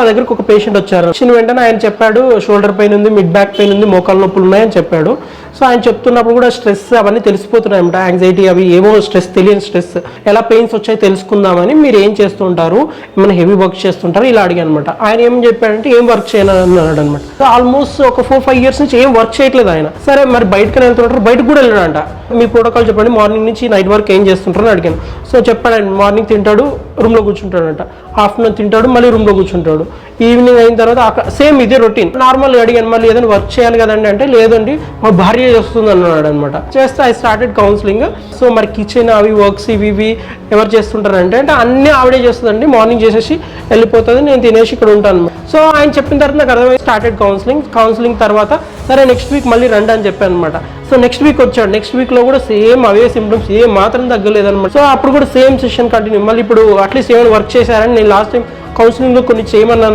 నా దగ్గరకు ఒక పేషెంట్ వచ్చారు. వచ్చిన వెంటనే ఆయన చెప్పాడు షోల్డర్ పెయిన్ ఉంది, మిడ్ బ్యాక్ పెయిన్ ఉంది, మోకాలు నొప్పులు ఉన్నాయని చెప్పాడు. సో ఆయన చెప్తున్నప్పుడు కూడా స్ట్రెస్ అవన్నీ తెలిసిపోతున్నాయి అనమాట, యాంగ్జైటీ అవి ఏవో స్ట్రెస్, తెలియని స్ట్రెస్. ఎలా పెయిన్స్ వచ్చాయి తెలుసుకుందామని మీరు ఏం చేస్తుంటారు, ఏమైనా హెవీ వర్క్ చేస్తుంటారు ఇలా అడిగాను అనమాట. ఆయన ఏం చెప్పాడంటే ఏం వర్క్ చేయనని అన్నాడు అనమాట. ఆల్మోస్ట్ ఒక 4-5 years నుంచి ఏం వర్క్ చేయట్లేదు ఆయన. సరే మరి బయటకు వెళ్తుంటారు, బయటకు కూడా వెళ్ళాడంట. మీ ప్రోటోకాల్ చెప్పండి, మార్నింగ్ నుంచి నైట్ వరకు ఏం చేస్తుంటారని అడిగాను. సో చెప్పాడు, మార్నింగ్ తింటాడు, రూమ్లో కూర్చుంటాడంట, ఆఫ్టర్నూన్ తింటాడు, మళ్ళీ రూమ్లో కూర్చుంటాడు, ఈవినింగ్ అయిన తర్వాత సేమ్ ఇదే రొటీన్. నార్మల్గా అడిగాను మళ్ళీ ఏదైనా వర్క్ చేయాలి కదండి అంటే లేదండి మా భార్య చేస్తుంది అన్నాడు అనమాట. చేస్తే ఐ స్టార్టెడ్ కౌన్సిలింగ్. సో మరి కిచెన్ అవి వర్క్స్ ఇవి ఎవరు చేస్తుంటారంటే అన్నీ ఆవిడే చేస్తుందండి, మార్నింగ్ చేసేసి వెళ్ళిపోతుంది, నేను తినేసి ఇక్కడ ఉంటాను. సో ఆయన చెప్పిన తర్వాత నాకు అర్థమైంది. స్టార్టెడ్ కౌన్సిలింగ్ తర్వాత సరే నెక్స్ట్ వీక్ మళ్ళీ రండి అని చెప్పాను అనమాట. సో నెక్స్ట్ వీక్ వచ్చాడు. నెక్స్ట్ వీక్లో కూడా సేమ్ అవే సిమ్టమ్స్, ఏం మాత్రం తగ్గలేదన్నమాట. సో అప్పుడు కూడా సేమ్ సెషన్ కంటిన్యూ. మళ్ళీ ఇప్పుడు అట్లీస్ట్ ఏమైనా వర్క్ చేశారని నేను లాస్ట్ టైం కౌన్సిలింగ్లో కొన్ని చేయమన్నాను.